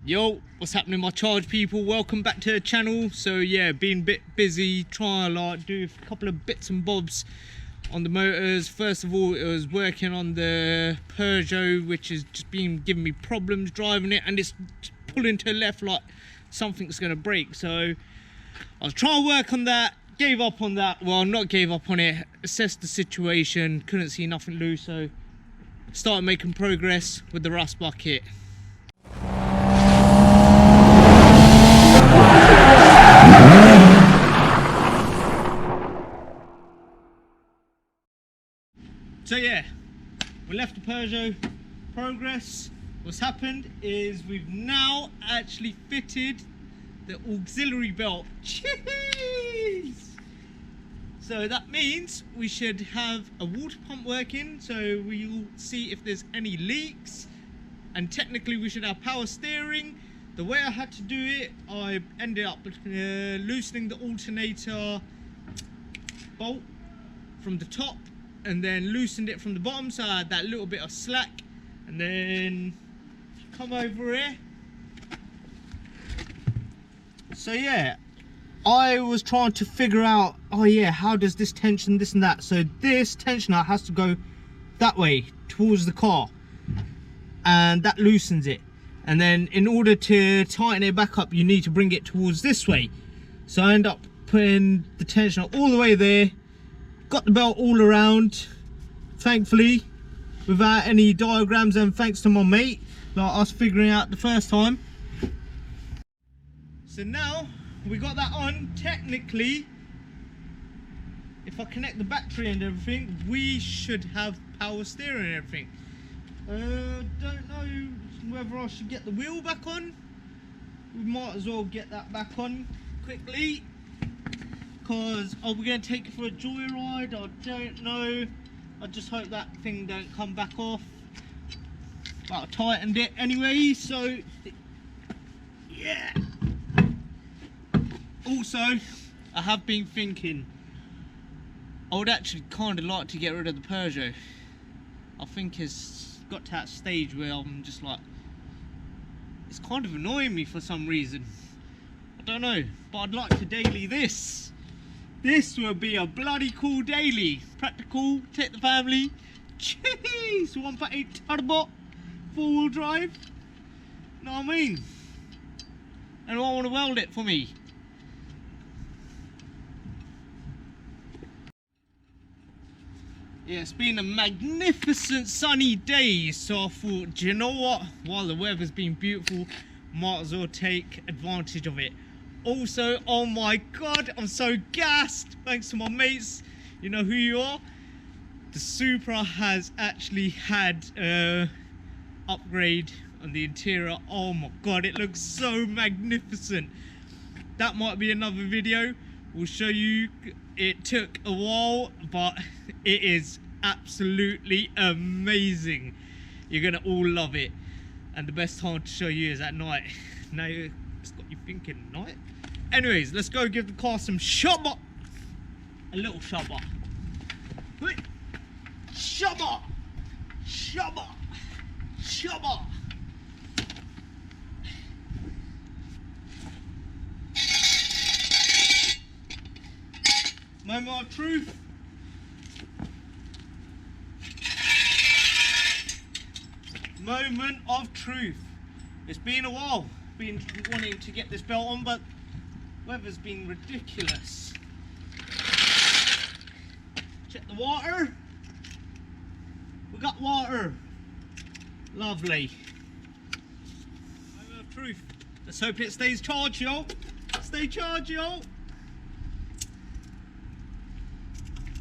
Yo, what's happening my charge people? Welcome back to the channel. So yeah, been a bit busy trying to do a couple of bits and bobs on the motors. First of all, it was working on the Peugeot, which has just been giving me problems driving it, and it's pulling to the left like something's gonna break. So I was trying to work on that, gave up on that. Well, not gave up on it, assessed the situation, couldn't see nothing loose, so started making progress with the rust bucket. So yeah, we left the Peugeot. Progress. What's happened is we've now actually fitted the auxiliary belt. Jeez! So that means we should have a water pump working, so we'll see if there's any leaks, and technically we should have power steering. The way I had to do it, I ended up loosening the alternator bolt from the top and then loosened it from the bottom, so I had that little bit of slack. And then come over here. So yeah, I was trying to figure out, oh yeah, how does this tension, this and that. So this tensioner has to go that way towards the car, and that loosens it. And then in order to tighten it back up, you need to bring it towards this way. So I end up putting the tensioner all the way there, got the belt all around, thankfully, without any diagrams, and thanks to my mate, like us figuring out the first time. So now we got that on. Technically, if I connect the battery and everything, we should have power steering and everything. Don't know whether I should get the wheel back on. We might as well get that back on quickly, because are we going to take it for a joyride? I don't know. I just hope that thing don't come back off. But I tightened it anyway, so yeah. Also, I have been thinking I would actually kind of like to get rid of the Peugeot. I think it's got to that stage where I'm just like, it's kind of annoying me for some reason. I don't know, but I'd like to daily this. This will be a bloody cool daily. Practical, take the family. Jeez, 1.8 turbo, 4-wheel drive. Know what I mean? And I want to weld it for me. Yeah, it's been a magnificent sunny day, so I thought, do you know what? While the weather's been beautiful, might as well take advantage of it. Also, oh my god, I'm so gassed, thanks to my mates, you know who you are. The Supra has actually had upgrade on the interior. Oh my god, it looks so magnificent. That might be another video, we'll show you. It took a while, but it is absolutely amazing. You're gonna all love it, and the best time to show you is at night. Now it's got you thinking night. Anyways, let's go give the car some shubba. A little shubba. Shubba! Shubba! Shubba! Moment of truth. Moment of truth. It's been a while. Been wanting to get this belt on, but weather's been ridiculous. Check the water. We got water. Lovely. Moment of truth. Let's hope it stays charged, yo. Stay charged, yo.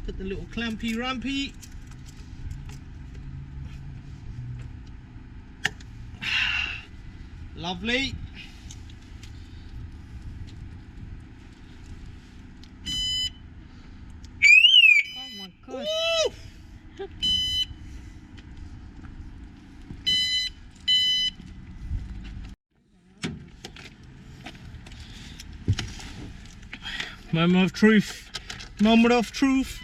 Put the little clampy rampy. Lovely. Oh my god. Moment of truth. Moment of truth.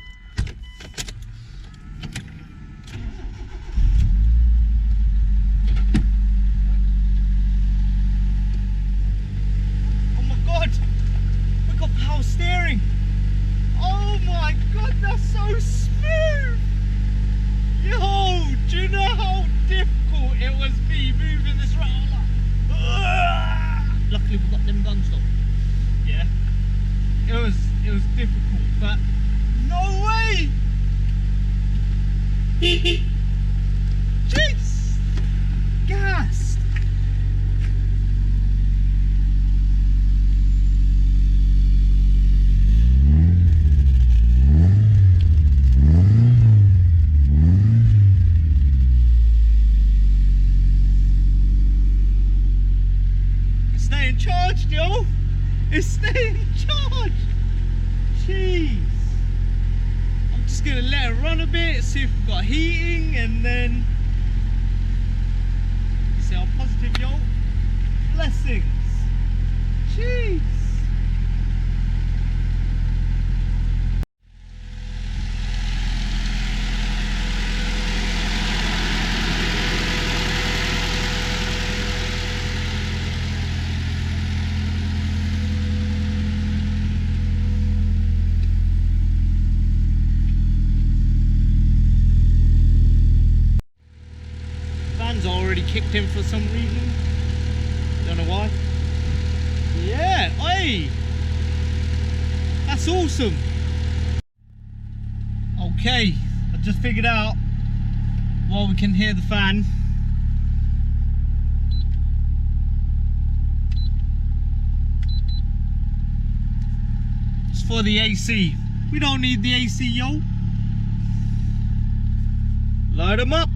Hopefully we got them guns though. Yeah. It was difficult, but no way! Jeez! Gassed! It's staying charged, yo! It's staying charged! Jeez! I'm just gonna let it run a bit, see if we've got heating, and then see how positive, yo. Blessings! Jeez! Fans already kicked in for some reason. Don't know why. Yeah, hey! That's awesome! Okay, I just figured out while we can hear the fan. It's for the AC. We don't need the AC, yo. Light them up.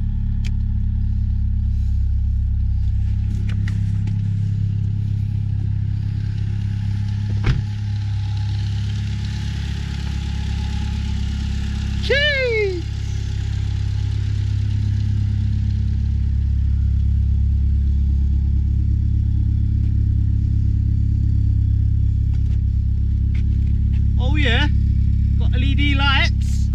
Jeez! Oh yeah, got LED lights.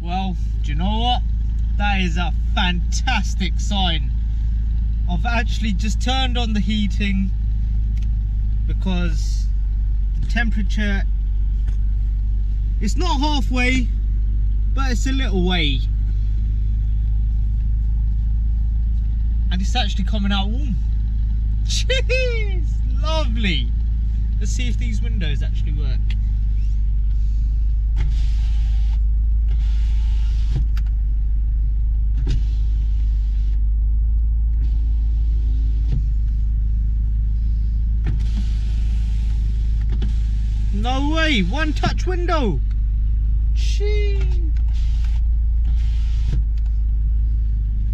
Well, do you know what? That is a fantastic sign. I've actually just turned on the heating because the temperature, it's not halfway, but it's a little way. And it's actually coming out warm. Jeez, lovely. Let's see if these windows actually work. No way, one touch window. Gee.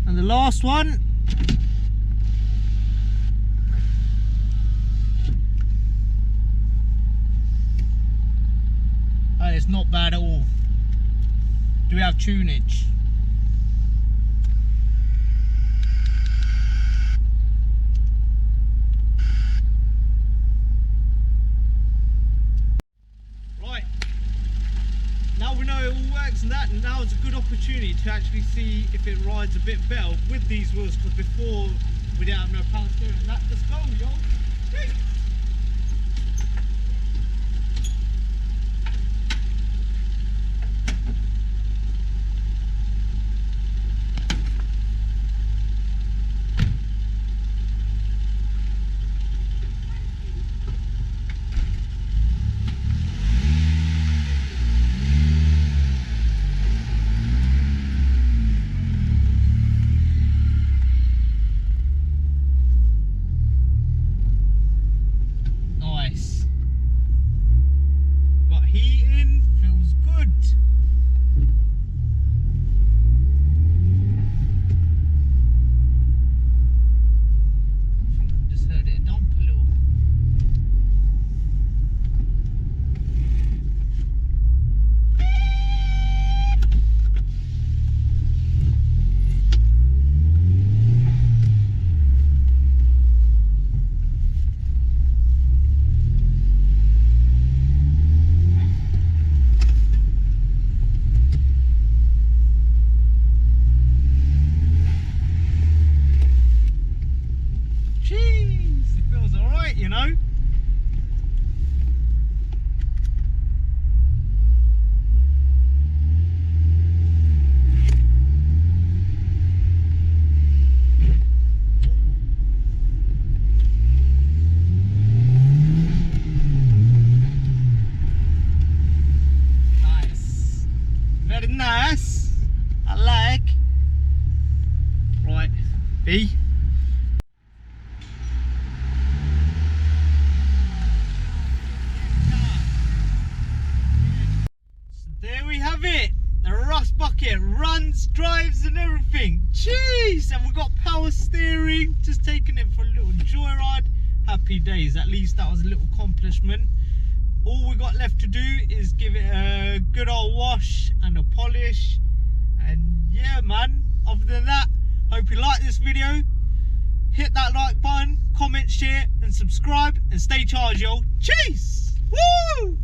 And the last one. That is not bad at all. Do we have tunage? Right. Now we know it all works and that, and now is a good opportunity to actually see if it rides a bit better with these wheels, because before we didn't have no power steering and that. Let's go, yo. Hey. Nice. Got heating, feels good. I think I just heard it dump a little. Jeez, it feels alright, you know. see. So there we have it. The rust bucket runs, drives and everything. Jeez! And we've got power steering. Just taking it for a little joyride. Happy days. At least that was a little accomplishment. All we got left to do is give it a good old wash and a polish. And yeah, man. Other than that, hope you like this video. Hit that like button, comment, share and subscribe. And stay charged, yo. Cheers! Woo!